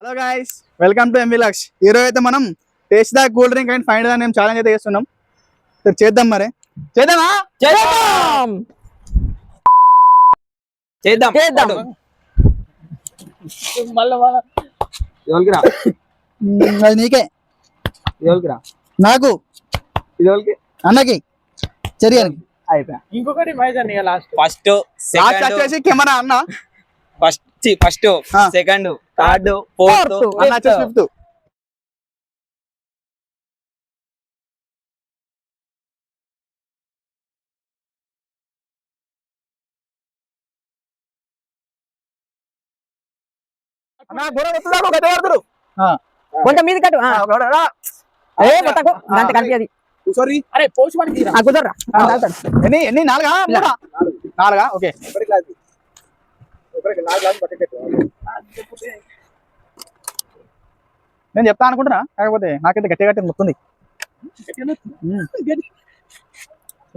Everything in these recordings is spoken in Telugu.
Hello guys, welcome to MV Laksh. ఈరోజు అయితే మనం taste the cool drink and find the name challenge అయితే చేస్తున్నాం. చేద్దాం, మరి చేద్దామా? అది నీకే, నాకు, అన్నకి, చెరియానికి. ఇంకొకటి లాస్ట్ ఫస్ట్ వచ్చేసి కెమెరా అన్న, ఫస్ట్ సెకండ్ థర్డ్ ఫోర్త్ అన్న వచ్చేసి ఫిఫ్త్. కొంచెం మీది కట్టు కలిపి అరే పోస్ట్ మనకి కుదర్రా ఎన్ని నాలుగా ఓకే. నేను చెప్తా అనుకుంటున్నా, కాకపోతే నాకైతే గట్టి గట్టి మొత్తుంది.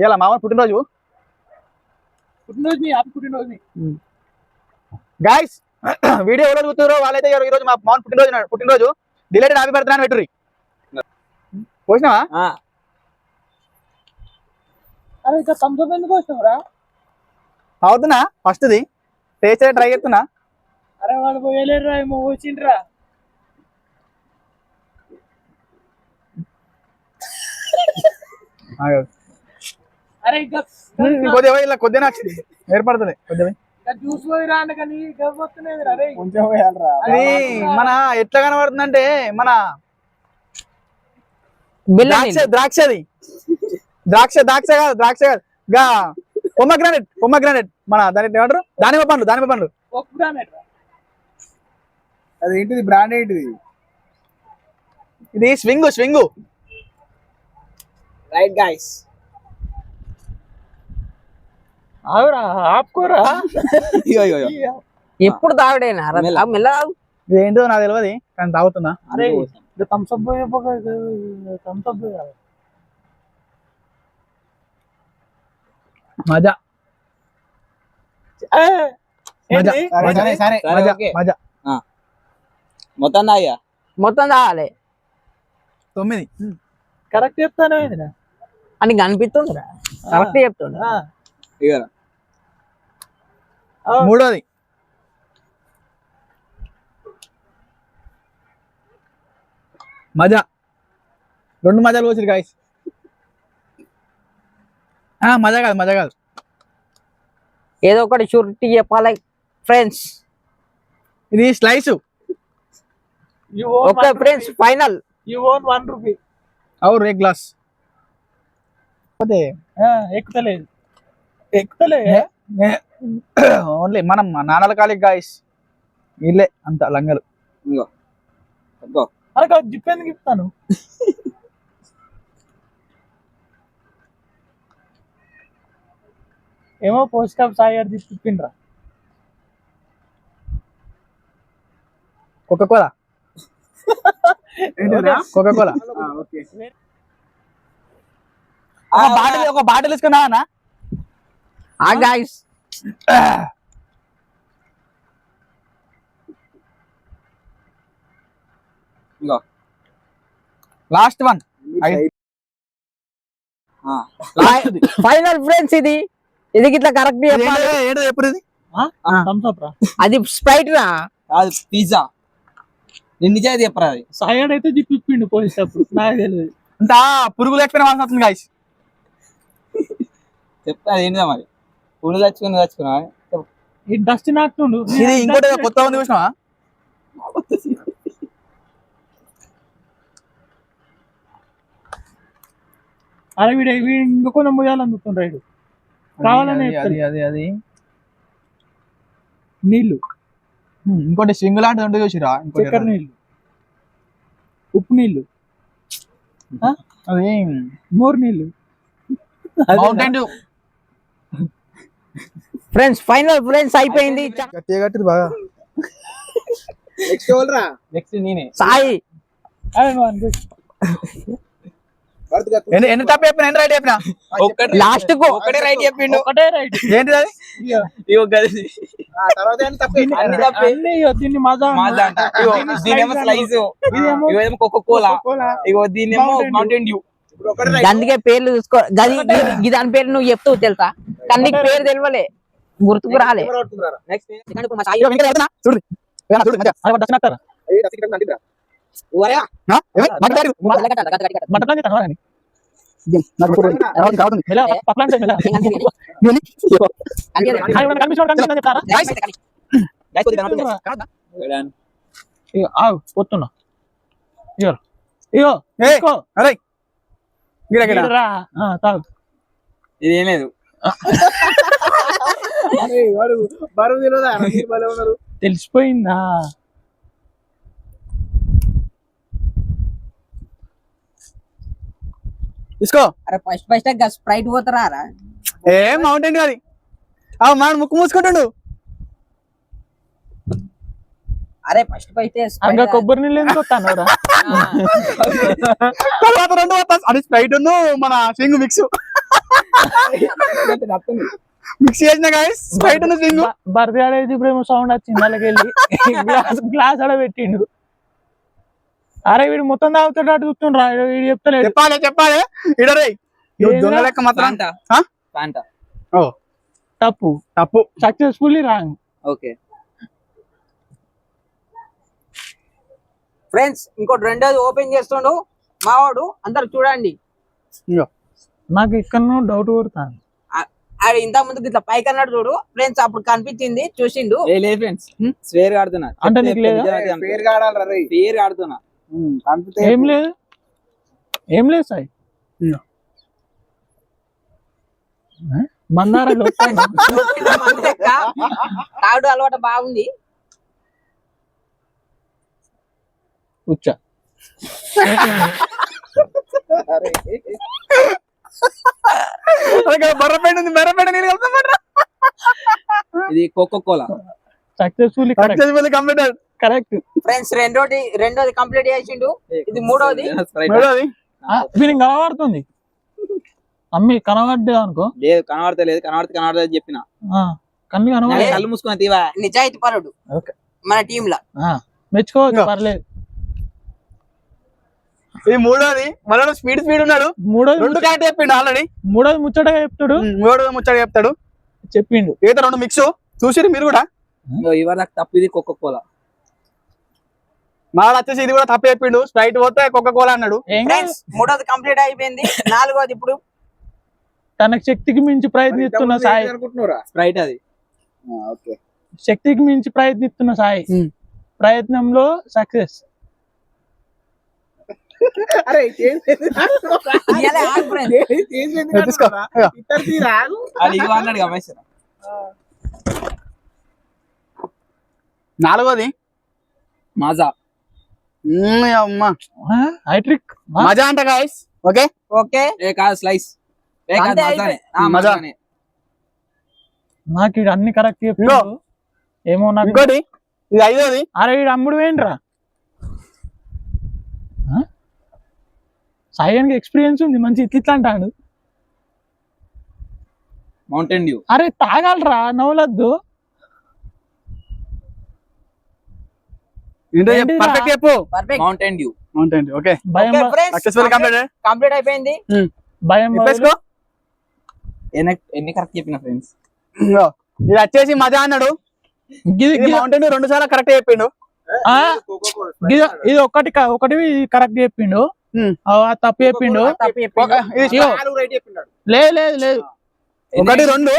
ఇలా మామ పుట్టినరోజు గాయస్, వీడియో ఎవరో చూస్తున్నారో వాళ్ళైతే ఈరోజు మా మామూలు పుట్టినరోజు డిలేటెడ్ హ్యాపీ బర్త్డే అని పెట్టుర్రి. పోసినావా? అరే ఇంకా థమ్స్ ఎందుకు వస్తావురా? అవుతున్నా ఫస్ట్ది టేస్ట్ ట్రై చేస్తున్నా. అరే వాడు పోయలేరురా, ఏమో వచ్చిండ్రా. అరే ఇంకా కొద్దిగా ఇలా కొద్దిగా ఏర్పడుతుంది. కొద్దిగా జ్యూస్ పోయిరా అంటే కానీ వస్తున్నాయి. కొంచెం అది మన ఎట్లా కనబడుతుందంటే మన ద్రాక్షది ద్రాక్ష కాదు గా పొమ్మగ్రానెట్ మన దాని ఏమంటారు, దానిమ్మ పండ్లు. అది ఏంటిది, బ్రాండ్ ఏంటిది? ఇది స్వింగ్. రైట్ గైస్, అవురా ఆపుకోరా. ఎప్పుడు తాగడేనా మెల్ల ఇది ఏంటో నాకు తెలియదు, కానీ తాగుతున్నా. అరే థమ్స్ అప్ మజా మొత్తం తాగాలి. 9 కరెక్ట్ చెప్తాను అని కనిపిస్తుందిరా, కరెక్ట్ చెప్తుండ్రా. మూడోది మజా. 2 మజాలు వచ్చారు గాయస్. మజా కాదు ఏదో ఒకటి షూరిటీ చెప్పాలి ఫ్రెండ్స్. ఇది slice. Okay friends, final you own 1 rupee और एक ग्लास ఎక్కుతలేదు ఓన్లీ మనం నాన్నల కాలికి గాయస్, వీళ్ళే అంత లంగలు. అరే జిప్పెందుకు ఇస్తాను. ఏమో పోస్ట్ కప్ సాయి తిప్పిండ్రా. కోకోకోలా ఒక బాటిల్ ఇసుకున్నా అన్న. Guys last one final friends. ఇది ఇట్లా కరెక్ట్ ఏంటో ఎప్పుడు ఇది అది స్ప్రైట్ రా, అది పిజ్జా. నిజాయితీ చెప్పరా, అది సాయాడ్ అయితే జిప్పిండు పోసేటప్పుడు నాకు తెలియదు. అంత పురుగులు ఎక్స్పెరిమెంట్ అవుతుంది గాయస్. చెప్తా ఏంటిదా మరి, పురుగు తెచ్చుకున్నా ఈ డస్ట్ నాకుతుండు. ఇది ఇంకోటి కొత్త ఉంది చూసినావా? అరే వీడు ఇంకొక ముయాలందుకుంటాడు కావాలని. అది నీళ్లు, ఇంకోటి స్వింగ్ లాంటిది ఉంటే చూసిరా, చక్కెర నీళ్లు, ఉప్పు నీళ్లు, అది మోర్ నీళ్లు, మౌంటైన్ ఫ్రెండ్స్. ఫైనల్ ఫ్రెండ్స్ అయిపోయింది. గట్టిగా కట్టింది బాగా. నెక్స్ట్ నేనే సాయి. ఎన్ని తప్పు చెప్పినా ఎన్ని రైట్ చెప్పినా లాస్ట్ కు ఒకటే రైట్ చెప్పిండు. ఒకటే రైట్. ఏంటి అది ఇగో గది. అన్ని తప్పే. దీన్ని మజా మాజా అంట. ఇగో దీనేమో స్లైస్, ఇదేమో ఇగో కోకో కోలా, కోలా, ఇగో దీనేమో మౌంటైన్ డ్యూ. అందుకే పేర్లు చూసుకో గది దాని పేరు నువ్వు చెప్తావు తెలుసా కానీ నీకు పేరు తెలియలే గుర్తుకు రాలే. నెక్స్ట్ ఇగో వెంకట పెడుతున్నా. చూడు ఏమన్నా చూడు మంచిగా. అది దర్శనం ఆపుతారా? ఆ? ఏమి? మాట్లాడు. మటన్ చేస్తాను వాడిని. నాకు ఇప్పుడు రావద్దు, రావద్దు. మెల్ల పక్కన మెల్ల. నేను- కనిపించిన చెప్తారా? ఇగో ఆగు పోతున్నా. ఇగో ఇగో ఏయ్, తీసుకో. అరే గిడ గిడ. రా. తాగు. ఇది ఏం లేదు. తెలిసిపోయిందా? తీసుకో. అరే ఫస్ట్ స్ప్రైట్ పోతారా రా? ఏ మౌంటైన్ అది మన ముక్కు మూసుకుంటుండు. అరే ఫస్ట్ ఇంకా కొబ్బరి నీళ్ళు ఎందుకు వస్తాను రా? తర్వాత రెండు వస్తా. అది స్ప్రైట్ ఉన్న మన స్వింగ్ మిక్స్ మిక్స్ చేసిన గాయస్. స్ప్రైట్ ఉన్న స్వింగ్. బర్త్డే ఆడేది ఇప్పుడు సౌండ్ వచ్చింది వాళ్ళకి వెళ్ళి గ్లాస్ ఆడ పెట్టిండు. అరే వీడు మొత్తం తాగుతాడు అటు చూస్తుండ్రా వీడు చెప్తలేడు. చెప్పాలి చెప్పాలి. ఇడరే దొంగ లెక్క మాత్రం. ఫాంటా. ఆ? ఫాంటా. ఓ తప్పు తప్పు. Successfully wrong. ఓకే. ఫ్రెండ్స్ ఇంకోటి రెండోది ఓపెన్ చేస్తుండు మావాడు అందరు చూడండి. ఇగో నాకు ఇక్కడ డౌట్ కొడతాను. ఆడు ఇంత ముందుకు ఇట్లా పైకి అన్నాడు చూడు ఫ్రెండ్స్ అప్పుడు కనిపించింది చూసిండు. ఏ లేదు ఫ్రెండ్స్, స్వేర్ ఆడుతున్నా. అంటే నీకు లేదా? పేరు ఆడుతున్నా. ఏం లేదు ఏం లేదు సాయి. ఇగో. మందార తాగుడు అలవాటు బాగుంది. ఉచ్చ బర్రపేట ఉంది. బర్రపేట నీళ్ళు కలుపుతామంటారా? ఇది Coca Cola. Successfully successful completed. Correct. Friends రెండోది కంప్లీట్ చేసిండు. ఇది మూడోది. మూడోది వీనికి కనబడుతుంది. అమ్మి కనబడ్డా అనుకో. లేదు కనబడతలేదు. కనబడతలేదు చెప్పిన. కళ్ళు కనబడ కళ్ళు మూసుకుని తీవా. నిజాయితీ పరుడు ఓకే. మన టీమ్ లా మెచ్చుకోవచ్చు పర్లేదు. ఇది మూడోది. మన స్పీడ్ ఉన్నాడు. మూడోది రెండు కరెక్ట్ చెప్పిండు ఆల్రెడీ. మూడోది ముచ్చటగా చెప్తాడు. మూడోది ముచ్చట చెప్తాడు చెప్పిండు. ఏదో రెండు మిక్స్ చూసిరు మీరు కూడా. ఇవాళ నాకు తప్పు. ఇది కోకో కోలా. మావాడు వచ్చేసి ఇది కూడా తప్పు చెప్పిండు. స్ప్రైట్ పోతే కోకా కోలా అన్నాడు. ఫ్రెండ్స్ మూడోది కంప్లీట్ అయిపోయింది. నాలుగోది ఇప్పుడు తనకు శక్తికి మించి ప్రయత్నిస్తున్న సాయి. స్ప్రైట్ అది. శక్తికి మించి ప్రయత్నిస్తున్న సాయి ప్రయత్నంలో సక్సెస్. ఇయ్యాలే ఆగు friends. తీసుకో. అది ఇగో అన్నాడు గమనిస్తాను. నాలుగోది మాజా. అమ్మా హైట్రిక్ మజా అంట గాయస్. ఓకే ఓకే ఏ కాదు స్లైస్. ఏ కాదు అంతే మజానే. మజా. మజానే. నాకు ఈడు అన్ని కరెక్ట్ చెప్పిండు. ఏమో నాకు. ఇంకోటి ఇది ఐదోది. అరే వీడు అమ్ముడు వేయండిరా. సాయికి ఎక్స్పీరియన్స్ ఉంది మంచి ఇట్లా అంటాడు. Mountain Dew. అరే తాగాలరా నవ్వులద్దు. ఏంటిరా? పర్ఫెక్ట్ చెప్పు. Perfect. Mountain Dew. Mountain. Okay భయం సక్సెస్ఫుల్ కంప్లీటెడ్. కంప్లీట్ అయిపోయింది. భయం చెప్పేసుకో. ఎన్ని కరెక్ట్ చెప్పిన ఫ్రెండ్స్. ఇది వచ్చేసి మజా అన్నాడు. ఇది మౌంటైన్ రెండు సార్లు కరెక్ట్ చెప్పిండు. ఇది ఒకటి కరెక్ట్ చెప్పిండు. తప్పు చెప్పిండు. లేదు లేదు లేదు. ఒకటి రెండు.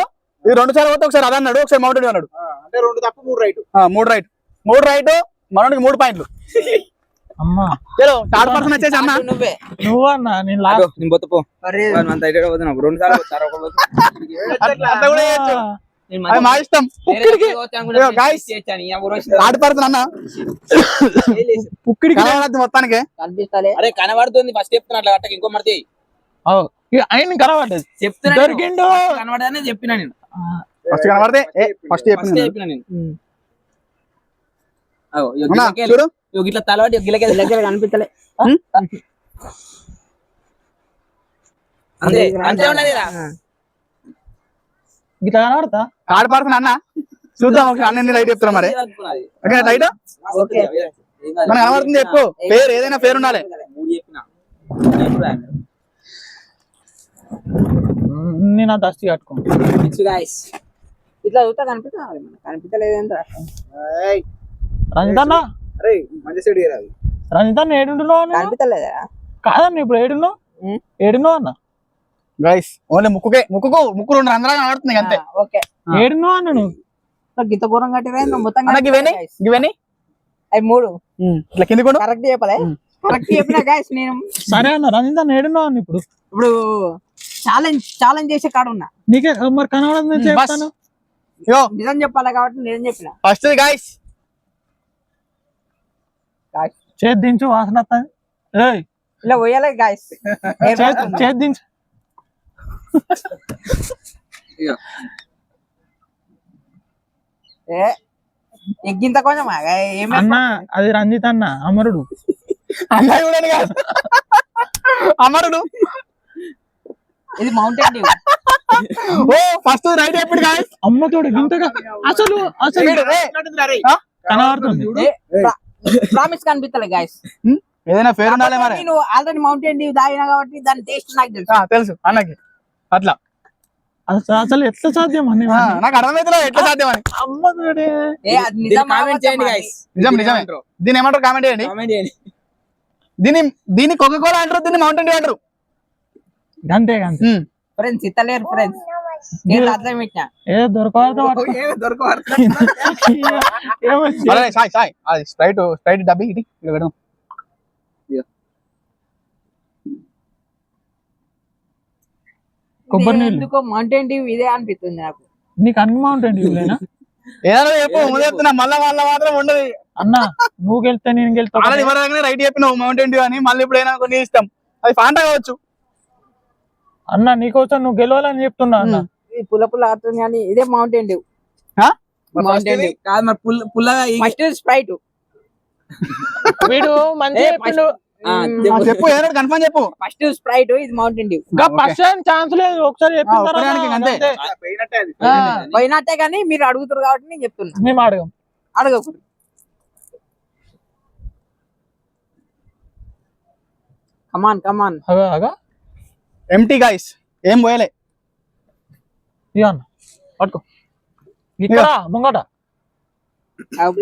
ఇది రెండు సార్లు పోతే ఒకసారి అది అన్నాడు, ఒకసారి మౌంటైన్ అన్నాడు. అంటే రెండు తప్పు మూడు రైట్. మూడు రైట్ మనకి 3 పాయింట్లు. అమ్మా చలో థర్డ్ పర్సన్ వచ్చేసి అన్న నువ్వే నువ్వన్నా నేను లాస్ట్. నేను పోతా. రెండు సార్లు పోతారు. అట్లా కూడా చేయొచ్చు. అది మా ఇష్టం. థర్డ్ పర్సన్ అన్న పుక్కిడికి కనబడద్దు మొత్తానికి. కనిపిస్తలే. అరే కనబడుతుంది ఫస్ట్ చెప్తున్నా అట్లా గట్టకి ఇంకో మడితే ఆయన కనబడ్డది. చెప్తున్నా దొరికిండు. కనబడదని చెప్పినా నేను. ఫస్ట్ కనబడితే ఫస్ట్ ఫస్ట్ చెప్పినా నేను. చూడు ఇట్లా తలవాటి గిలకే దగ్గర కనిపిస్తలే. అంతే అంతే ఉన్నది రా. ఇట్లా కనబడతా థర్డ్ పర్సన్ అన్న చూద్దాం ఒక అన్ని రైట్ చెప్తున్నా మరి ఓకే రైట్ ఓకే మనకు కనబడుతుంది చెప్పు పేరు ఏదైనా పేరు ఉండాలి మూడు చెప్పిన నేను ఆ దస్తి కట్టుకో నెక్స్ట్ గైస్ ఇట్లా చూస్తా కనిపించలేదేంద్రా రంజిత్ అన్న అరే మంచి సైడ్ రంజిత్ అన్న ఏడున్నావు అన్న కనిపించలేదా కాదన్న ఇప్పుడు ఏడున్నావు ఉం. ఏడున్నావు అన్న గైస్ ఓన్లీ ముక్కు రెండు రంధ్రాలు కనబడుతుంది అంతే ఓకే ఏడున్నావు అన్న నువ్వు గింత ఘోరం కట్టిరా మొత్తం అన్న గివేని గివేని అవి 3 ఇట్లా కింది కూడా కరెక్ట్ చెప్పలే కరెక్ట్ చెప్పినా గాయస్ నేను సరే అన్న రంజిత్ అన్న ఏడున్నావు అన్న ఇప్పుడు ఇప్పుడు ఛాలెంజ్ చేసే కాడ ఉన్నా నీకే మరి కనబడదు నేను చెప్తాను యో నిజం చెప్పాలి కాబట్టి నేను చెప్పిన ఫస్ట్ గైస్ చేతి దించు వాసన వస్తుంది. ఏయ్ ఇలా పోయాలి గాయస్ చేతి దించు ఎగ్గింత కొంచెం అన్న అది రంజిత్ అన్న అమరుడు అన్న చూడండి కాదు అమరుడు ఇది మౌంటైన్ డ్యూ ఓ ఫస్ట్ రైట్ ఎప్పుడు గైస్ అమ్మతోడు గింతగా అసలు అసలు కనబడుతుంది ప్రామిస్ కనిపిస్తలే గాయస్ ఏదైనా పేరు ఉండాలి మరి నేను ఆల్రెడీ మౌంటైన్ డ్యూ తాగినా కాబట్టి దాని టేస్ట్ నాకు తెలుసు తెలుసు అన్నకి అట్లా అసలు ఎట్లా సాధ్యం అని నాకు అర్థమైతే ఎట్లా సాధ్యం అని అమ్మతోడే అది నిజం కామెంట్ చేయండి గైస్ నిజమే దీని ఏమంటారు కామెంట్ చేయండి కామెంట్ చేయండి దీన్ని కోకా కోలా అంటారు దీన్ని మౌంటైన్ డ్యూ అంటారు గంతే గంతే ఫ్రెండ్స్ ఇతలేరు ఫ్రెండ్స్ నేను అర్థం పెట్టినా ఏదో దొరకవద్దు సాయి సాయి అది స్ప్రైట్ డబ్బి ఇటు ఇక్కడ పెడదాం కొబ్బరి నీళ్ళు ఎందుకో మౌంటైన్ డ్యూ ఇదే అనిపిస్తుంది నాకు నీకు అన్ని మౌంటైన్ డ్యూలేనా ఏదైనా చెప్పు ముందు చెప్తున్నా మళ్ళా మాత్రం ఉండదు అన్న నువ్వు గెలిస్తే నేను గెలుస్తా ఆల్రెడీ ఇవ్వడానికి రైట్ చెప్పినావు మౌంటైన్ డ్యూ అని మళ్ళీ ఇప్పుడు కొన్ని ఇస్తాం అది ఫాంటా కావచ్చు అన్న నీకోసం నువ్వు గెలవాలని చెప్తున్నా అన్న పుల్ల పుల్ల ఆడుతుంది కానీ ఇదే మౌంటైన్ డ్యూ మౌంటైన్ డ్యూ కాదు మరి పుల్లగా ఫస్ట్ స్ప్రైట్ వీడు మంచిగా చెప్పిండు చెప్పు ఏదైనా కన్ఫర్మ్ చెప్పు ఫస్ట్ స్ప్రైట్ ఇది Mountain Dew first time chance లేదు ఒకసారి చెప్పిన ఒక్కదానికి అంతే. పోయినట్టే కానీ మీరు అడుగుతారు కాబట్టి నేను చెప్తున్నా మేము అడగం అడగకూడదు కమాన్ అగా ఎంటీ గైస్ ఏం పోయలే ఇక అన్న పట్టుకో ఇక్కడ ముంగట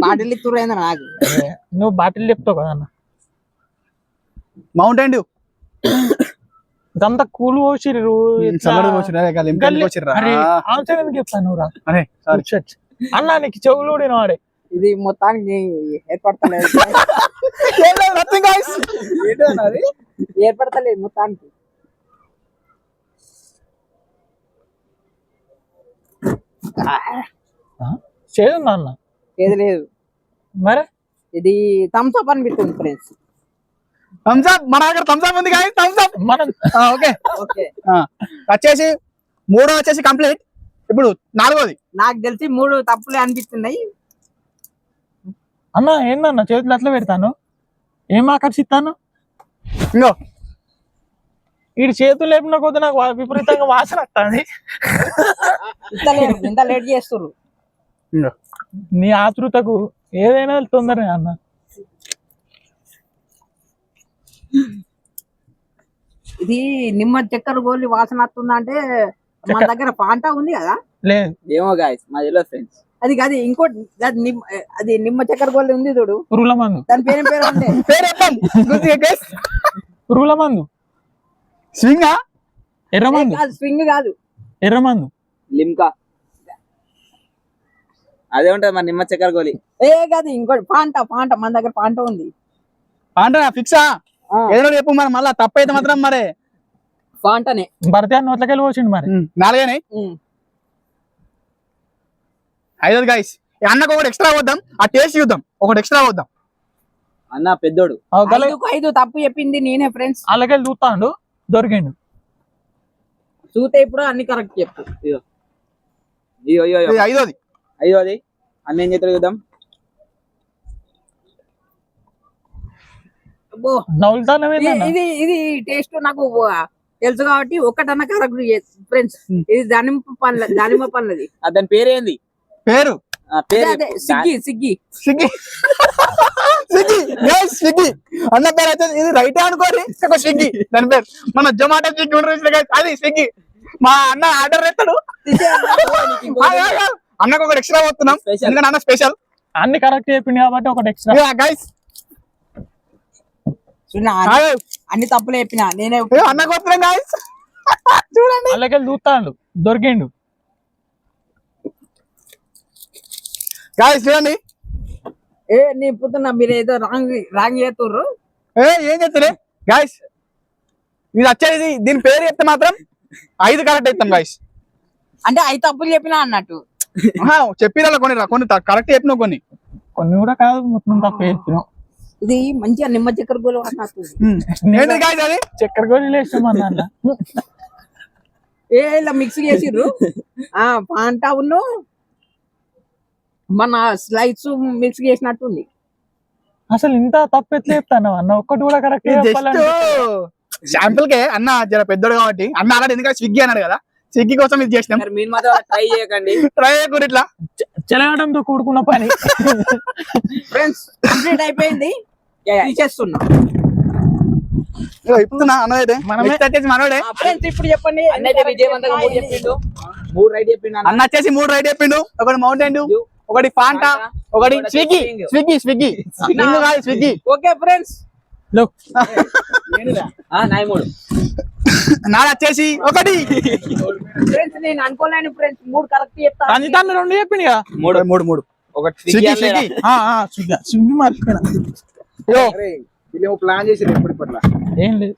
బాటిల్ ఇస్తురు ఏంద్ర నాకు నువ్వు బాటిల్ చెప్తావు కదా అన్న మౌంటైన్ డ్యూ ఇదంతా కూల్ పోసిర్రు ఆన్సర్ ఎందుకు చెప్తాను నువ్వు రా అరే సారీ అన్న నీకు చెవులు కూడా వాడే ఇది మొత్తానికి ఏర్పడతలేదు ఏర్పడతలేదు మొత్తానికి చేదుందా అన్న ఏది లేదు మరి ఇది థమ్స్ అప్ అనిపిస్తుంది ఫ్రెండ్స్ థమ్స్ అప్ మన దగ్గర థమ్స్ అప్ ఉంది గాయస్ థమ్స్ అప్ మనం ఓకే ఓకే వచ్చేసి 3 వచ్చేసి కంప్లీట్ ఇప్పుడు 4వది నాకు తెలిసి 3 తప్పులే అనిపిస్తున్నాయి అన్న ఏందన్న చేతులు ఎట్లా పెడతాను ఏం ఆకర్షిస్తాను ఇంకో వీడి చేతులు లేపిన కొద్ది నాకు విపరీతంగా వాసన వస్తుంది ఇంత లేట్ చేస్తున్నారు ఇంకో నీ ఆతృతకు ఏదైనా తొందరనే అన్న ఇది నిమ్మ చక్కెర గోలి వాసన వస్తుందా అంటే మన దగ్గర పాంటా ఉంది కదా లేదు ఏమో గాయస్ మా తెలియదు ఫ్రెండ్స్ అది కాదు ఇంకోటి అది నిమ్మ చక్కెర గోలి ఉంది చూడు పురుగుల మందు దాని పేరు అంటే పురుగుల మందు స్వింగా ఎర్రమందు స్వింగ్ కాదు ఎర్రమందు లిమ్కా అదే ఉంటది మరి నిమ్మ చక్కెర గోలి కాదు ఇంకోటి పాంటా మన దగ్గర పాంటా ఉంది అంటే ఫిక్సా ఏదో చెప్పు మరి మళ్ళా తప్పైతే మాత్రం మరి పాంటానే భర్తీ నోట్లకెళ్ళి పోసిండు మరి 4 5 గైస్ అన్నకు ఒకటి ఎక్స్ట్రా వద్దాం ఆ టేస్ట్ చూద్దాం ఒకటి ఎక్స్ట్రా వద్దాం అన్న పెద్దోడు 5 తప్పు చెప్పింది నేనే ఫ్రెండ్స్ అలాగెళ్ళి చూస్తాడు దొరికిండు చూతే ఇప్పుడు అన్ని కరెక్ట్ చెప్పు ఇది 5వది అయ్యోది అన్న ఏం చేస్తాడు చూద్దాం నవ్వుతానే ఇది టేస్ట్ నాకు తెలుసు కాబట్టి ఒక్కటన్నా కరెక్ట్ ఫ్రెండ్స్. ఇది దానిమ్మ పండ్లది. దాని పేరేంది? పేరు పేరు అదే సిగ్గి స్విగ్గీ స్విగ్గీ స్విగ్గీ అన్న పేరు అయితే ఇది రైటే అనుకోరి స్విగ్గీ దాని పేరు. మన జొమాటో స్విగ్గీ ఉంటుంది అది స్విగ్గీ. మా అన్న ఆర్డర్ చేస్తాడు. అన్నకు ఒకటి ఎక్స్ట్రా పోతున్నాం ఎందుకంటే అన్న స్పెషల్. అన్ని కరెక్ట్ చెప్పింది కాబట్టి ఒకటి ఎక్స్ట్రా. గైస్ అన్ని తప్పులు చెప్పినా నేనే. అన్నకు వస్తున్నాం గైస్ చూడండి. వాళ్ళకెళ్ళి చూస్తాడు దొరికిండు. గైస్ చూడండి. నీ పుత్తున్నా మీరు ఏదో రాంగ్ చేస్తుర్రు. ఏం చెప్తారే గైస్ ఇది వచ్చేది దీని పేరు చెప్తే మాత్రం 5 కరెక్ట్ అవుతాం గైస్. అంటే 5 తప్పులు చెప్పినా అన్నట్టు చెప్పిన కొన్ని కరెక్ట్ చెప్పినావు కొన్ని కూడా కాదు మొత్తం తప్పు చెప్పినాం. ఇది మంచిగా నిమ్మ చక్కెర గోలు అన్నట్టు. ఏంటి గైస్ అది చక్కెర గోళీలు వేస్తామన్న ఇలా మిక్స్ చేసిర్రు. పంట ఉన్ను మన స్లైడ్స్ మిక్స్ చేసినట్టుంది. అసలు ఇంత తప్పు ఎట్లా చెప్తాను అన్న? ఒక్కటి కూడా కరెక్ట్ శాంపుల్ కే అన్న జర పెద్దోడు కాబట్టి అన్న అలాంటి ఎందుకంటే స్విగ్గీ అన్నాడు కదా స్విగ్గీ కోసం ఇది చేసినాం. మీరు మాత్రం ట్రై చేయకండి. ట్రై చేయకూడదు ఇట్లా చెలగడంతో కూడుకున్న పని. ఫ్రెండ్స్ కంప్లీట్ అయిపోయింది. తీసేస్తున్నా ఇప్పుతున్నా అన్నదైతే మనోడే. ఫ్రెండ్స్ ఇప్పుడు చెప్పండి. అన్నైతే విజయవంతంగా 3 చెప్పిండు. 3 రైట్ చెప్పిండు. అన్న వచ్చేసి 3 రైట్ చెప్పిండు. ఒకటి మౌంటైన్ డ్యూ, ఒకటి ఫాంటా, ఒకటి స్విగ్గీ స్విగ్గీ స్విగ్గీ కాదు స్విగ్గీ. ఓకే ఫ్రెండ్స్ నాది వచ్చేసి ఒకటి. ఫ్రెండ్స్ నేను అనుకోలేను ఫ్రెండ్స్ 3 కరెక్ట్ చెప్తా. రంజితాన్ని 2 చెప్పింది కదా. 3 ఒకటి స్విగ్గీ స్విగ్గీ మర్చిపోయినా. ప్లాన్ చేసి ఎప్పుడు ఏం లేదు.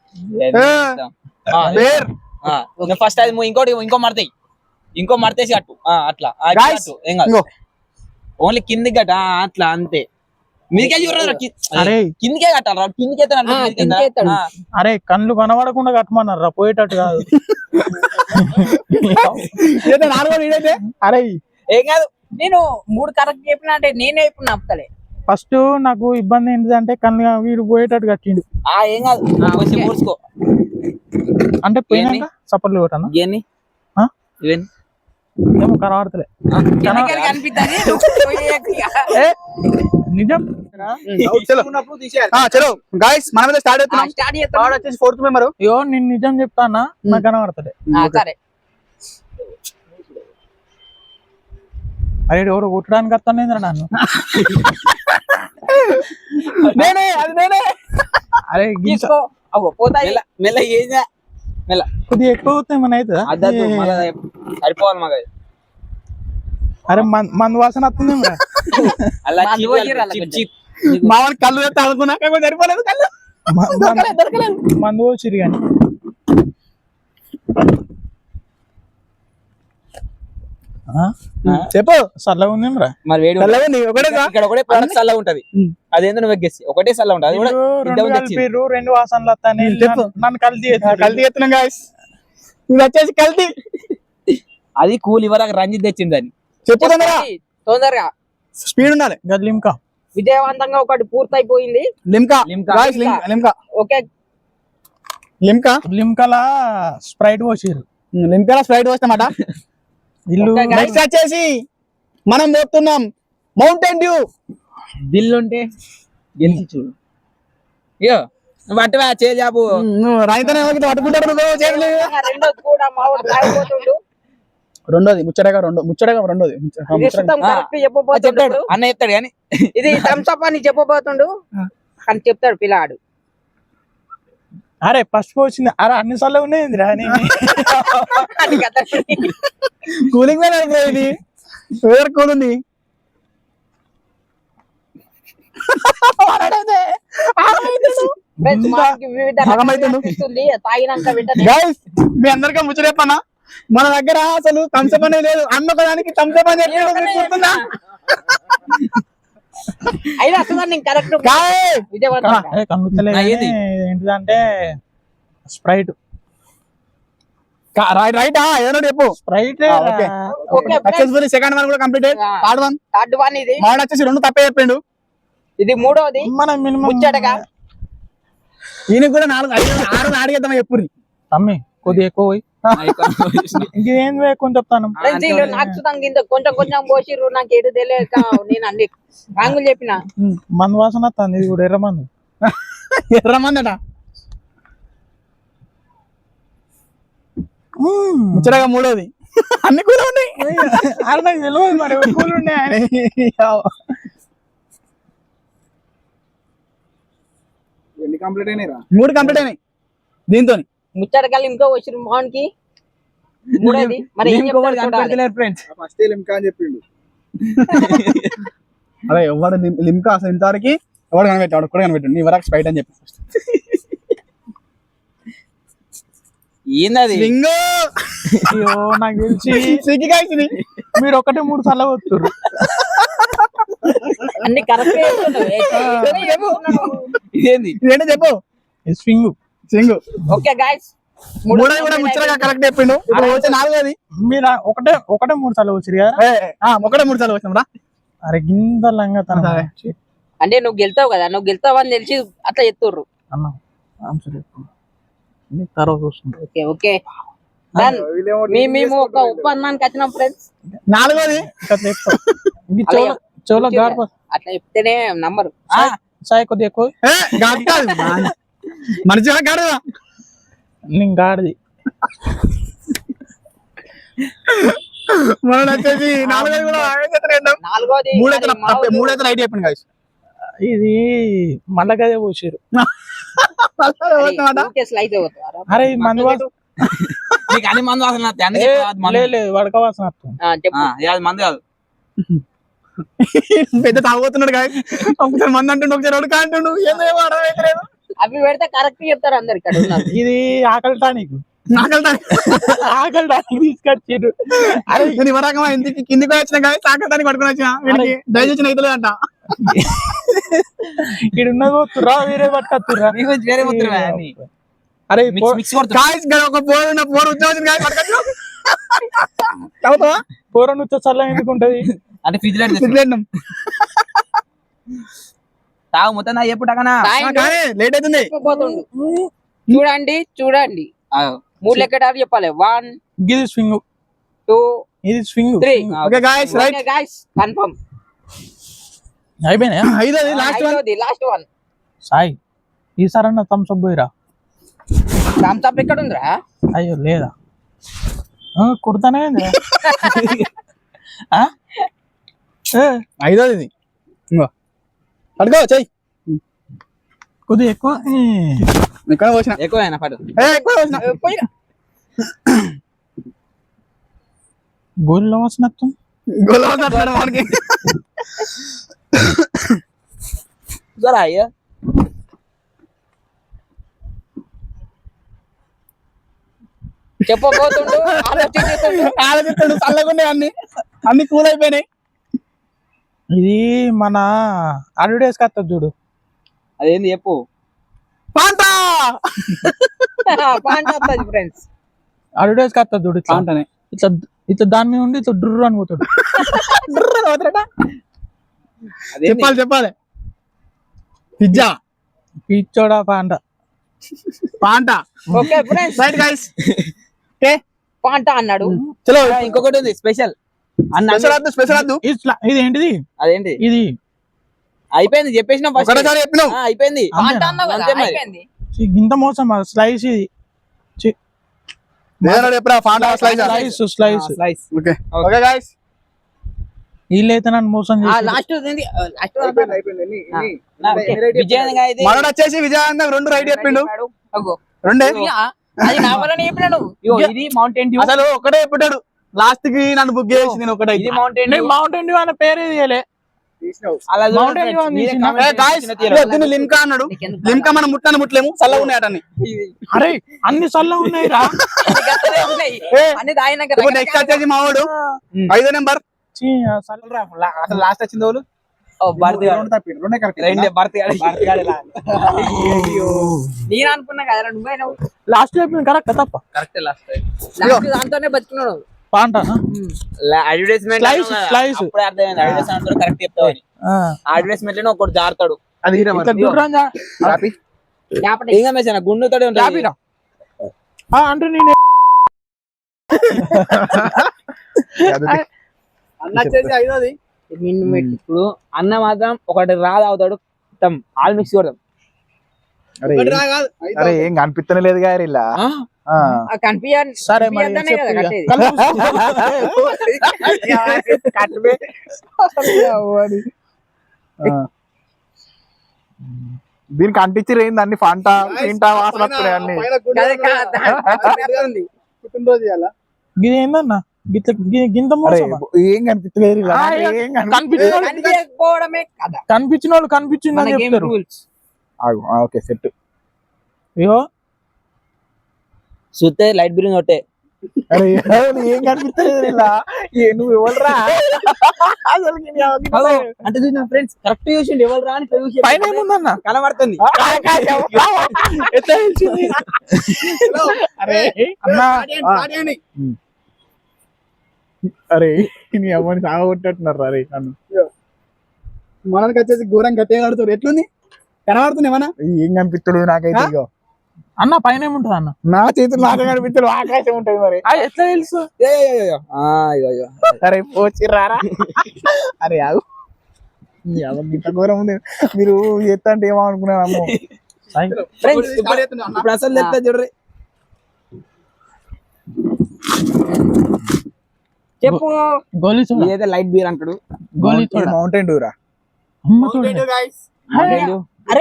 ఫస్ట్ అది ఇంకో మడతేసి కట్టు అట్లా ఏం కాదు. ఓన్లీ కిందికి కట్ట అట్లా అంతే. అరే కిందికే కట్టాలి. కిందికి అరే కళ్ళు కనబడకుండా కట్టమన్నారు రా, పోయేటట్టు కాదు. అరే ఏం కాదు. నేను 3 కరెక్ట్ చెప్పిన అంటే నేనే ఇప్పుడు నప్పుతలే. ఫస్ట్ నాకు ఇబ్బంది ఏంటిదంటే కళ్ళు వీడు పోయేటట్టు కట్టిండు. ఏం కాదు మూసుకో అంటే పోయినాక సపోర్ట్లు కొట్టాను ఏమో కనబడతలే. నిజం చలో గాయ్స్ మనం స్టార్ట్ అవుతున్నాం. వచ్చేసి 4th మెంబర్. అయ్యో నేను నిజం చెప్తానా నాకు కనబడతలే. సరే అరే ఎవరు కొట్టడానికి వస్తాను నన్ను. నేనే అరే పోతాయి మెల్ల మెల్ల కొద్దిగా ఎక్కువ అవుతాయి మన అయితే సరిపోవాలి మాకు. అరే మందు వాసన వస్తుంది. మామూలు కళ్ళు ఎత్తే అనుకున్నాక సరిపోలేదు. కళ్ళు మందు వచ్చిరు కానీ చెప్పు. చల్లగా ఉంది మరి వేడి ఒకటే ఇక్కడ ఒకటే ప్రోడక్ట్ చల్లగా ఉంటది. అదేందో నువ్వు ఎగ్గేసి ఒకటే చల్లగా ఉంటది. అది కూడా 2 వాసనలు వస్తాయి. నన్ను కల్తీ ఎత్తున్నాం గాయ్స్. ఇది వచ్చేసి కల్తీ. అది కూల్ ఇవ్వరాక రంజిత్ తెచ్చింది అని చెప్పు తొందరగా. స్పీడ్ ఉండాలి. లిమ్కా విజయవంతంగా ఒకటి పూర్తయిపోయింది. ఓకే లిమ్కాలా స్ప్రైట్ పోసిరు. లిమ్కాలా స్ప్రైట్ పోస్తామాట. ఇల్లు నెక్స్ట్ వచ్చేసి మనం పోతున్నాం మౌంటైన్ డ్యూ. దిల్లుంటే గెలిచి చూడు. ఇయో పట్టువా చేజాబు రైతనే పట్టుకుంటాడు. రెండోది కూడా మావాడు తాగిపోతుండు. రెండోది ముచ్చటగా రెండోది చెప్పబోతుండు. అన్న చెప్తాడు కానీ ఇది థమ్స్ అప్ అని చెప్పబోతుండు కానీ చెప్తాడు పిల్లాడు. అరే ఫస్ట్ వచ్చింది. అరే అన్ని సార్లు ఉన్నాయి రాని కూలింగ్ ఇది వేరే కూల్ ఉంది. తాగినాక మీ అందరికీ ముచ్చట చెప్పనా, మన దగ్గర అసలు థమ్సప్ అనేది లేదు. అన్నదానికి థమ్సప్ అని చెప్తుందా అయినా కరెక్ట్. ఏంటిదంటే స్ప్రైట్. రైటా ఏదైనా చెప్పు. Sprite successful. సెకండ్ వన్ కూడా కంప్లీటెడ్. థర్డ్ వన్ ఇది. మావాడు వచ్చేసి 2 తప్పే చెప్పిండు. ఇది 3వది. మన మినిమం ముచ్చటగా ఈయనకి కూడా 4 6 అడిగేద్దామా చెప్పుర్రి. తమ్మి కొద్దిగా ఎక్కువ పోయి ఇంకేం కొంచెం చెప్తాను. ఫ్రెండ్స్ వీళ్ళు నాకు సుతంగా ఇంత కొంచెం కొంచెం పోసిర్రు, నాకు ఎటు తెలియక నేను అన్ని రాంగులు చెప్పిన. మందు వాసన వస్తుంది, ఇది కూడా ఎర్ర మందు. ఎర్రమందట ముచ్చటగా మూడోది అన్ని కూర ఉన్నాయి. అది నాకు తెలియదు మరి కూలు ఉన్నాయి. 3 కంప్లీట్ అయినాయి దీంతో. ముచ్చటకల్లి ఇంకో వచ్చిర్రు మోహన్కి మూడోది. మరి ఏం చెప్తారు ఫ్రెండ్స్? ఫస్ట్ లిమ్కా అని చెప్పిండు. అదే ఎవడు లిమ్కా అసలు ఇంతవరకు ఎవడు కనిపెట్టాడు, కూడా కనిపెట్టాడు. నీ వరకు స్ప్రైట్ అని చెప్పి ఏంది అయ్యో నాకు తెలిసి మీరు 1-3 సార్లు వస్తున్నారు. అన్ని కరెక్ట్ ఇదేంది? ఇదేంటో చెప్పు. స్వింగ్. ఓకే గాయ్స్, మూడోది కూడా ముచ్చటగా కరెక్ట్ చెప్పిండు. ఇప్పుడు వచ్చే 4వది మీరు 1-3 సార్లు వచ్చారు కదా. 1-3 సార్లు వచ్చినాం రా. అరే గింద లంగా తన అంటే నువ్వు గెలుతావు కదా, నువ్వు గెలుతావు అని తెలిసి అట్లా చెప్తుర్రు అన్న. తర్వాత చూస్తుంటారు. ఓకే ఓకే మేము ఒక ఒప్పందానికి వచ్చినాం ఫ్రెండ్స్. 4వది చెవులో గాడు అట్లా చెప్తేనే నంబరు. సాయి కొద్దిగా ఎక్కువ మనిషి గాడు నేను గాడిది. మనం వచ్చేసి 4వది కూడా నాలుగోది 3 రైట్ చెప్పిండు guys. ఇది మళ్ళగదే పోసారు. స్లైడ్ అవుతారా? అరే మందు నీకు అన్ని మందు వాసన లేదు వడక వాసన వస్తుంది. మందు కాదు, పెద్ద తాగుతున్నాడు guys. ఒకసారి మంది అంటుండు, ఒకసారి ఉడక అంటుండు. ఏమేమో అర్థమైతలేదు. అవి పెడితే కరెక్ట్ చెప్తారు అందరు ఇక్కడ ఉన్నారు. ఇది ఆకలి టానిక్ తీసుకొచ్చారు. అరే నేను ఇవ్వరకమా ఇంటికి కిందికి వచ్చిన guys, ఆకలిదానికి పడుకుని వచ్చిన. వీడికి డైజెషన్ అవుతుంది అంట. ఇక్కడ ఉన్నది పోతురా, వేరే పట్టుకొస్తురా. వేరే పోతున్నా. అరే guys ఒక పోరు ఉద్యోగం guys పట్టుకొచ్చు. తాగుతావా? పూరను చల్ల ఎందుకు ఉంటది అంటే ఫ్రిడ్జ్ తాగు మొత్తం నా ఎప్పుడు లేట్ అవుతుంది. చూడండి 3 లెక్కటారు చెప్పాలి. 1 ఇది స్వింగ్, 2 ఇది swing. 3 okay guys right guys confirm అయిపోయినా. 5వది లాస్ట్ వన్. సాయి ఈసారి అన్న థమ్స్ అప్ పోయిరా. థమ్స్ అప్ ఎక్కడ ఉందిరా? అయ్యో లేదా కుడతానే 5వది ఇది. పడుకో చెయ్యి కొద్దిగా ఎక్కువ ఇక్కడ పోసిన ఎక్కువ పడు. ఎక్కువ పోసిన. గోల్లో వాసన మనకి జరా అయ్యా చెప్పబోతుండు ఆలోచిస్తాడు. చల్లగుండే అన్ని కూల్ అయిపోయినాయి. ఇది మన అడ్వర్టైజ్ కత్తది చూడు. అదేంది చెప్పు. పాంటా ఫ్రెండ్స్ అడ్వర్టైజ్ కత్తది చూడు. ఇట్లా ఇట్లా దాని మీద ఉండి ఇట్లా డ్రుర్రు అని పోతాడు. చెప్పాలి పిజ్జా పిచ్చోడా Fanta. Okay friends right guys. Fanta అన్నాడు. చలో ఇంకొకటి ఉంది స్పెషల్ స్పెషల్ ఇది ఏంటిది? అదేంటి ఇది అయిపోయింది చెప్పేసిన చెప్పినావు. అయిపోయింది. పాంటా అన్నావు కదా, అయిపోయింది. ఇంత మోసం స్లైస్ ఇది. స్లైస్. ఓకే గైస్ వీళ్ళైతే నన్ను మోసం లాస్ట్ మనోడు వచ్చేసి విజయానందం 2 రైట్ చెప్పిండు. 2 అది నా వల్ల చెప్పినాడు. ఇది మౌంటైన్ డ్యూ. అసలు ఒకటే చెప్పాడు లాస్ట్ కి నన్ను బుక్ చేసి నేను ఒకటే. ఇది మౌంటైన్ మౌంటైన్ డ్యూ అనే పేరు ఇది. లిమ్కా అన్నాడు. లిమ్కా మనం ముట్టలేము, చల్లగా ఉన్నాయటని. అరే అన్ని చల్లగా ఉన్నాయి రా. నెక్స్ట్ వచ్చేసి మా వాడు 5వ నెంబర్. అసలు లాస్ట్ వచ్చింది వాళ్ళు నేను అనుకున్నా కదా నువ్వే లాస్ట్ చెప్పింది కరెక్ట్ తప్ప. కరెక్ట్ లాస్ట్ దాంతోనే బతుకున్నాడు. పాంటా అడ్వర్టైజ్మెంట్ స్లైస్ అప్పుడే అర్థమైంది. Advertisement correct చెప్తావని. అడ్వర్టైజ్మెంట్ లో ఒకటి జారుతాడు. అది ఇంకా మెసేజ్ గుండుతాడే ఉంటాడు. అంటే నేను అన్న వచ్చేసి ఐదోది. ఇప్పుడు అన్న మాత్రం ఒకటి రాదు అవుతాడు ఆల్ మిక్స్ కొడతాం. ఒకటి రా కాదు, ఐదు అరే ఏం కనిపిస్తనే లేదు గారు ఇలా సరే మరి దీనికి అంటించి ఏంది అన్ని ఫంటా పింటా వాసన వస్తున్నాయి అన్ని. పైన గుండె పుట్టినరోజు ఇయ్యాల. ఇది ఏందన్నా గిట్ల గింత అరే మోసమా? ఏం కనిపిస్తలేదు ఇలా. ఆ, ఇలా ఏం కనిపించిన వాళ్ళు కనిపించిన వాళ్ళు కనిపించిందని చెప్తారు. Okay set. అయ్యో చూస్తే లైట్ బిల్ కొట్టే. అరే ఏం కనిపిస్తలేదు ఇలా. నువ్వు ఎవరురా అసలు అంటే చూసిన ఫ్రెండ్స్ కరెక్ట్ చూసిండు ఎవరు రా అని చూసి పైన ఏముందన్న? కనబడుతుంది. ఎట్లా తెలిసింది? అరే అన్నా స్టార్ట్ చేయండి. అరే నీ అమ్మని సాగొట్టేట్టున్నారు అరే నన్ను. మనకి వచ్చేసి ఘోరం గట్టిగా కడుతారు. ఎట్లుంది కనబడుతుంది ఏమన్నా? ఏం కనిపిస్తలేదు నాకైతే. ఇగో అన్న పైన ఏముంటది అన్న? నా చేతులు నాకే కనిపిస్తలేదు, ఆకాశం ఉంటది మరి. ఎట్లా తెలుసు? అరే పోచిర్రారా. అరే ఆగు, ఇంత ఘోరం ఉంది. మీరు చేస్తా అంటే ఏమనుకున్నాను అమ్మో. ఫ్రెండ్స్ స్టార్ట్ చేస్తున్నా అన్న. ఇప్పుడు అసలు చెప్తా చూడరి. చెప్పు. గోలీ చూడ, ఏదైతే లైట్ బీర్ అంటాడు. గోలీ చూడ. మౌంటైన్ డూరా. అమ్మ చూడ. Thank you guys. అరే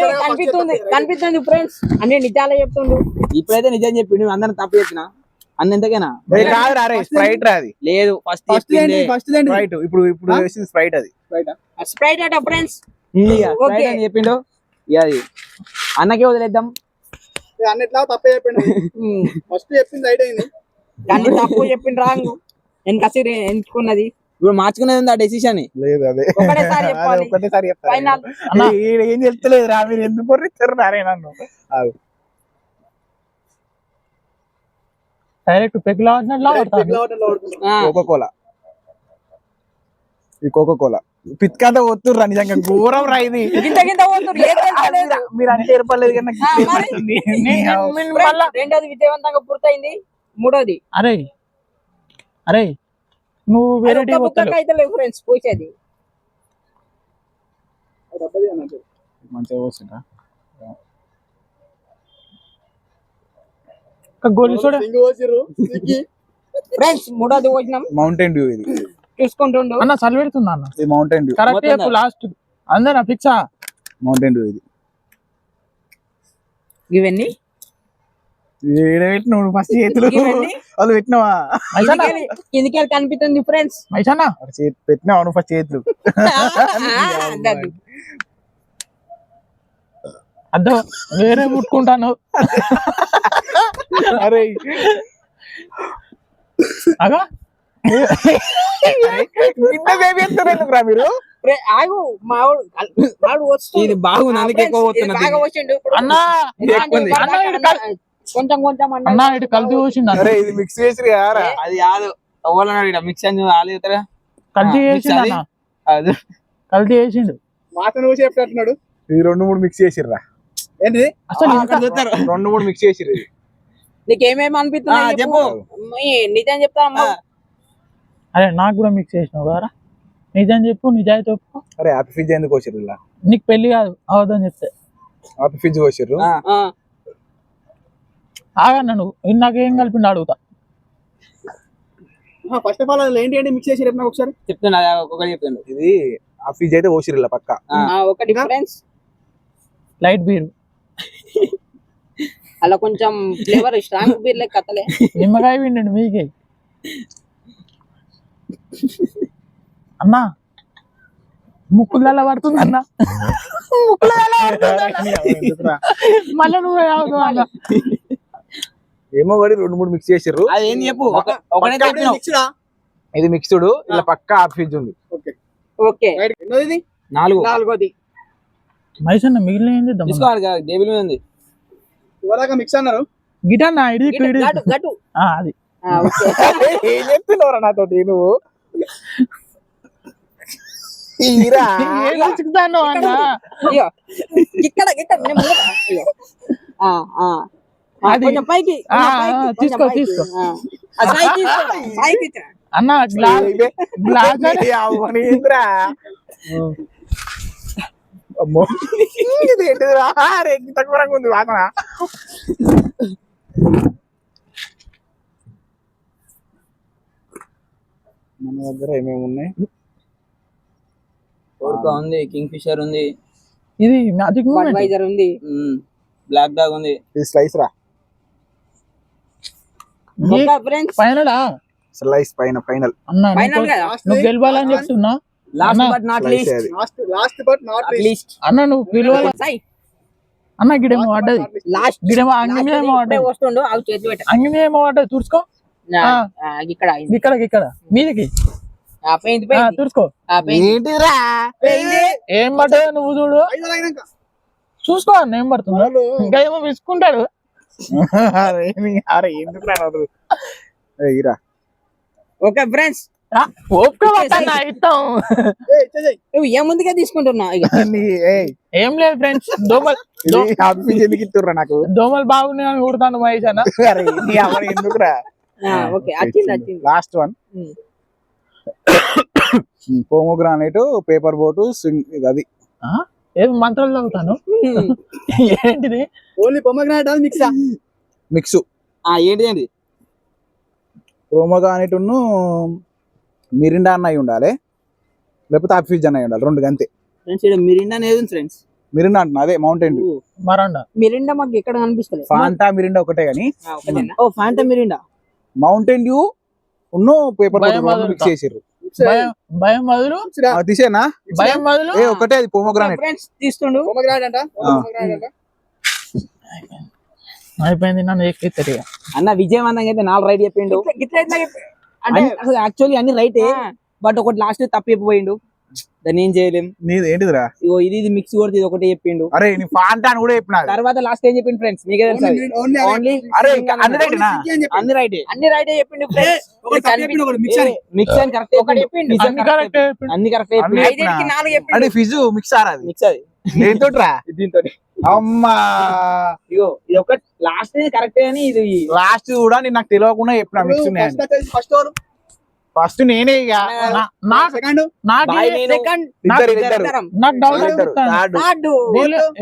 కనిపిస్తుంది ఫ్రెండ్స్ అన్ని నిజాలే చెప్తుండు. ఇప్పుడైతే నిజం చెప్పిండు, అందరం తప్పు చెప్పిన అన్న ఎంతకైనా కాదురా అరే స్ప్రైట్ రా అది. లేదు ఫస్ట్ ఫస్ట్ ఏంటి? ఫస్ట్ ఏంటి? స్ప్రైట్ ఇప్పుడు వేసింది స్ప్రైట్ అది. స్ప్రైట్ అట ఫ్రెండ్స్. అని చెప్పిండు. ఇక అది అన్నకే వదిలేద్దాం. అన్నిట్లా తప్పే చెప్పిండు. ఫస్ట్ చెప్పింది రైట్ అయింది. కానీ తప్పు చెప్పిండు రాంగ్. నేను కసిరి ఎంచుకున్నది ఇప్పుడు మార్చుకునేది ఉంది ఆ డెసిషన్. లేదు అదే ఒకటేసారి చెప్పాలి. ఒకటేసారి చెప్తాను. ఫైనల్. ఏం చెప్తలేదు రా, మీరు ఎందుకు కొర్రిస్తారు నారే నన్ను. డైరెక్ట్ పెగ్గులా కోకోకోలా, ఇది కోకోకోలా పిత్కంతా పోతుర్రా నిజంగా ఘోరం రా ఇది. గింత పోతురు ఏం తెలుస్తలేదు. మీరు అంటే ఏర్పడలేదు కానీ నాకు ఇట్లా ఏర్పడుతుంది. రెండోది విజయవంతంగా పూర్తయింది. మూడోది అరే అరే నువ్వు వెరైటీ అయితే లేవు ఫ్రెండ్స్ పోసేది. మంచిగా పోసిందా గోలీ చూడ. ఇంకో వచ్చిర్రు. స్విగ్గీ. ఫ్రెండ్స్ మూడోది పోసినాం. మౌంటైన్ డ్యూ ఇది. చూసుకుంటుండు. అన్న చలి పెడుతుందా అన్న? ఇది మౌంటైన్ డ్యూ. కరెక్ట్ చెప్పు లాస్ట్ అందరా ఫిక్సా? మౌంటైన్ డ్యూ ఇది. ఇవన్నీ పెట్టినావు ఫస్ట్ చేతులు ఇవన్నీ వాళ్ళు పెట్టినావా? కిందికి కనిపిస్తుంది ఫ్రెండ్స్. మైసన్నా పెట్టినావు నువ్వు ఫస్ట్ చేతులు. అద్దో వేరే ముట్టుకుంటాను. అరే అగా ఎందుకురా మీరు? ఆగు మావాడు వస్తుంది. ఇది బాగుంది అందుకే ఎక్కువ పోతున్నది. బాగా వచ్చిండు అన్న. కొంచెం కొంచెం అన్న ఇటు కలిసి పోసిండు అన్న. అరే ఇది మిక్స్ చేసి యారా. అది కాదు అవ్వాలన్నాడు మిక్స్ అని ఆలుతారా కలిసి చేసిండు అన్న. అది కలిసి చేసిండు. వాసన చూసి చెప్పినట్టున్నాడు. ఇది 2-3 మిక్స్ చేసిర్రా. ఏంటి అసలు అక్కడ చూస్తారు. 2-3 మిక్స్ చేసిర్రు. నీకేమేమి అనిపిస్తుంది చెప్పు. నిజం చెప్తా. అరే నాకు కూడా మిక్స్ చేసినావు కదా. నిజం చెప్పు, నిజాయితీ చెప్పు. అరే హ్యాపీ ఫిజ్ ఎందుకు వచ్చిర్రు ఇలా? నీకు పెళ్లి కాదు అవద్దని చెప్తే హ్యాపీ ఫిజ్ వచ్చిర్రు. ఆగన్న నువ్వు నాకేం కలిపిండు అడుగుతా. ఫస్ట్ ఆఫ్ ఆల్ అది ఏంటి మిక్స్ చేసి రేపు నాకు ఒకసారి చెప్తున్నా ఒక్కొక్కటి చెప్తుండు. ఇది ఆ ఫిజ్ అయితే వచ్చిర్రు ఇలా పక్క. ఒకటి ఫ్రెండ్స్ లైట్ బీర్ అలా కొంచెం ఫ్లేవర్ స్ట్రాంగ్ బీర్ లెక్క కథలే. నిమ్మకాయ పిండి మీకే అన్నా. ముక్కులలో పడుతుంది అన్న. మళ్ళీ నువ్వే అవుతావు అన్న. ఏమో వాడి 2-3 మిక్స్ చేసిర్రు. అది ఏంది చెప్పు. ఒకటే చెప్పినావు. మిక్స్డా? ఇది మిక్స్డ్ ఇలా పక్క హ్యాపీ ఫిజ్ ఉంది. ఓకే ఎన్నోది ఇది? 4 నాలుగోది. మైసన్న మిగిలిన ఏం చేద్దాం? తీసుకోవాలి టేబుల్ మీద ఉంది. ఇవరాక మిక్స్ అన్నారు. గిటన్నా ఇడి గట్టు గట్టు. అది ఏం చెప్తున్నావురా నాతోటి నువ్వు? చిక్కుతాను అన్న. ఇక్కడ ఇక్కడ అది కొంచెం పైకి ఆ, కొంచెం పైకి, ఆ, కొంచెం తీసుకో, పైకి. తీసుకో. ఆ. ఆ, సాయి తీసుకో, సాయి తీసుకో. అన్న గ్లాస్ గ్లాస్ అని- ఏంద్రా అమ్మో ఇది ఏంటిదిరా అరే ఇంత ఘోరంగా ఉంది వాసన మన దగ్గర ఏమేమి ఉన్నాయి ఓడ్కా ఉంది, కింగ్ ఫిషర్ ఉంది, ఇది మ్యాజిక్ మూమెంట్ బడ్వైజర్ ఉంది. బ్లాక్ డాగ్ ఉంది. ఇది స్లైస్ రా ఒక ఫ్రెండ్స్ ఫైనల్ స్లైస్ పైన ఫైనల్ అన్న ఫైనల్ నువ్వు- కదా నువ్వు గెలవాలని చెప్తున్నా లాస్ట్ అన్న, బట్ నాట్ స్లైస్ లీస్ట్, అది లాస్ట్ బట్ నాట్ లీస్ట్ అన్న నువ్వు గెలవాలి సాయి అన్న గిడేమో పడ్డది లాస్ట్ గిడేమో అంగి మీద ఏమో పడ్డది వస్తుండు అవి చేతులు పెట్ట అంగి మీద ఏమో పడ్డది తుడుచుకో ఇక్కడ అయింది. ఇక్కడ మీదకి పోయింది ఆ, పోయింది. తుడుచుకో పోయింది. ఏంటిదిరా పోయింది. ఏం పడ్డది నువ్వు చూడు చూసుకో అన్న ఏం పడుతుందో ఇంకా ఏమో విసుకుంటాడు అరే ఎందుకు రాదు ఇరా ఓకే ఫ్రెండ్స్ ఒప్పుకోవద్దన్న ఇస్తాం నువ్వు ఏ ముందుగా తీసుకుంటున్నా ఇక. ఏం లేదు ఫ్రెండ్స్ దోమలు ఎందుకు ఇస్తుర్రా నాకు దోమలు బాగున్నాయి అని ఊరుతాను మహేష్ అన్న అరే నీ అమ్మ ఎందుకురా ఓకే వచ్చింది వచ్చింది. లాస్ట్ వన్ ఉమ్. పోమోగ్రానైట్ పేపర్ బోటు అది ఏం మంత్రాలు చదువుతాను ఏంటిది ఓన్లీ పొమ్మగ్రానైట్ అది మిక్స్ మిక్స్ ఏంటి పోమోగ్రానైట్ మిరిండా అన్న అయి ఉండాలి లేకపోతే ఆఫీజ్ అన్న అయి ఉండాలి రెండు గంతే ఫ్రెండ్స్ ఇక్కడ మిరిండా అనేది ఫ్రెండ్స్. మిరిండా అంటున్నా అదే మౌంటైన్ డ్యూ మరండా మిరిండా మాకు ఎక్కడ కనిపిస్తలేదు. ఫాంటా మిరిండా ఒకటే గానీ ఒకటేనా? ఓ ఫాంటా మిరిండా. మౌంటైన్ డ్యూ ఉన్ను పేపర్ భయం బోట్ వదులుతా. మిక్స్ చేసిర్రు భయం భయం మొదలు తీసేనా భయం మొదలు ఏ ఒకటే అది పోమోగ్రానైట్ ఫ్రెండ్స్ తీస్తుండు. పొమ్మగ్రానైట్ అంట ఆ. పొమ్మగ్రానైట్ అంట అయిపోయింది నన్ను ఎక్కిస్తారు ఇక అన్న విజయవంతంగా అయితే 4 రైట్ చెప్పిండు. గిట్ల ఇట్లా అంటే యాక్చువల్లీ అన్ని రైటే, ఆ, బట్ ఒకటి లాస్ట్ తప్పు చెప్పిపోయిండు. దాన్ని ఏం చేయలేం. నీది ఏంటిదిరా ఇగో ఇది మిక్స్ కొడితే ఇది ఒకటే చెప్పిండు. అరే నీ ఫాంటా అని కూడా చెప్పిన తర్వాత లాస్ట్ ఏం చెప్పిండు ఫ్రెండ్స్ మీకే తెలుసు. ఓన్లీ ఓన్లీ అరే ఇంకా అన్ని రైటేనా అన్ని రైటే. అన్ని రైటే చెప్పిండు ఫ్రెండ్స్. మిక్స్ అని మిక్స్ అని కరెక్ట్ ఒకటి చెప్పిండు. అన్ని కరెక్ట్ అన్ని కరెక్ట్ అన్ని చెప్పిండు. 5కి 4 చెప్పిండు. అంటే ఫిజు మిక్స్ ఆరా అది మిక్స్ అది దేంతోట్రా దీంతో. అమ్మా ఇగో ఇది ఒక లాస్ట్ కరెక్ట్ అని ఇది లాస్ట్ కూడా నేను నాకు తెలియకుండా చెప్పిన మిక్స్ ఉన్నాయని ఫస్ట్ ఓవర్ ఫస్ట్ నేనే ఇక నాకు సెకండ్ నాకు బాయ్ నేను సెకండ్ ఇద్దరు నాకు డౌట్ ఇద్దరు థర్డ్ థర్డ్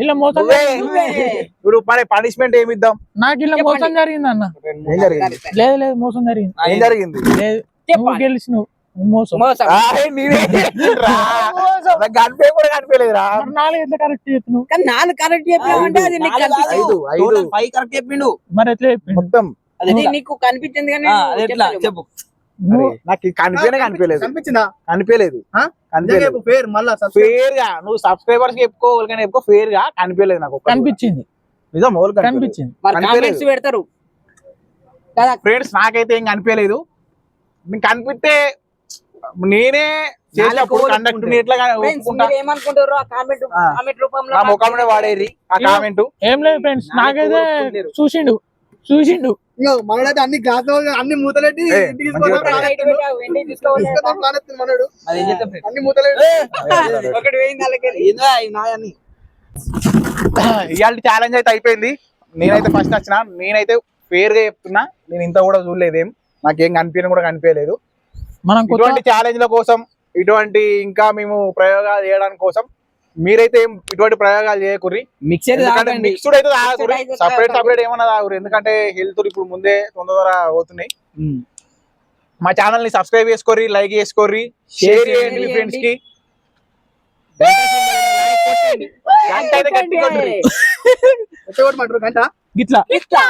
ఇలా మోసం నువ్వే. జరిగింది. ఇప్పుడు మరి పనిష్మెంట్ ఏమి ఇద్దాం నాకు ఇలా మోసం జరిగింది అన్న ఏం జరిగింది లేదు లేదు మోసం జరిగింది ఏం జరిగింది లేదు నువ్వు చెప్పండి. గెలిచినావు మోసం మోసం. నేనే నాకు కనిపే కూడా కనిపించలేదురా మరి 4 ఎట్లా కరెక్ట్ చెప్పినావు కానీ 4 కరెక్ట్ చెప్పినావంటే అది నీకు కనిపించదు. 5 కరెక్ట్ చెప్పిండు. మరి ఎట్లా చెప్పిండు మొత్తం అది నీకు కనిపించింది కానీ అది ఎట్లా చెప్పు. నువ్వు నాకు కనిపించలేదు కనిపించిందా కనిపించలేదు ఆ? కనిపించలేదు పేరు మళ్ళా ఫేర్ గా నువ్వు సబ్స్క్రైబర్స్ చెప్పుకో వాళ్ళకైనా చెప్పుకో ఫేర్ గా కనిపించలేదు నాకు కనిపించింది నిజం వాళ్ళకి కనిపించింది మరి కనిపించలేదు. కామెంట్స్ పెడతారు కదా. ఫ్రెండ్స్ నాకైతే ఏం కనిపించలేదు నీకు కనిపిస్తే నేనే చేసినప్పుడు నాలుగు కండక్ట్ ఒప్పుకుంటారు. ఎట్లా ఫ్రెండ్స్ ఒప్పుకుంటా మీరు ఏమనుకుంటారు ఆ కామెంట్ ఆ. కామెంట్ రూపంలో నా ముఖంలో వాడేది ఆ కామెంట్ ఏం లేదు ఫ్రెండ్స్ నాకైతే ఒప్పుకుంటారు. చూసిండు మనడైతే అన్ని గ్లాస్ అన్ని మూతలెట్టి ఏ, ఇంటికి మంచిగా తీసుకోవాలి మనడు అది ఏం చెప్తాం ఫ్రెండ్స్. అన్ని మూతలెట్టి ఒకటి వేయింది వాళ్ళకి. ఏందో అవి నాయన్ని. ఇవాళ ఛాలెంజ్ అయితే అయిపోయింది నేనైతే ఫస్ట్ వచ్చిన నేనైతే ఫేర్ గా చెప్తున్నా నేను ఇంత కూడా చూడలేదేం నాకేం కనిపించడం కూడా కనిపించలేదు మనం కొత్త ఇటువంటి ఛాలెంజ్ల కోసం ఇటువంటి ఇంకా మేము ప్రయోగాలు చేయడానికి కోసం మీరైతే ఏం ఇటువంటి ప్రయోగాలు చేయకుర్రి మిక్స్ అయితే ఎందుకంటే తాగండి. మిక్స్డ్ అయితే తాగకుర్రి Mixed అయితే సపరేట్ తాగకుర్రి. సపరేట్ ఏమన్నా తాగురు ఎందుకంటే హెల్త్ ఇప్పుడు ముందే తొందర అవుతున్నాయి మా ఛానల్ ని సబ్స్క్రైబ్ చేసుకోర్రి లైక్ చేసుకోర్రి షేర్ చేయండి మీ ఫ్రెండ్స్ కి గంట అయితే గట్టి కొట్టుర్రి. వచ్చేవాడు గంట గిట్లా ఇట్లా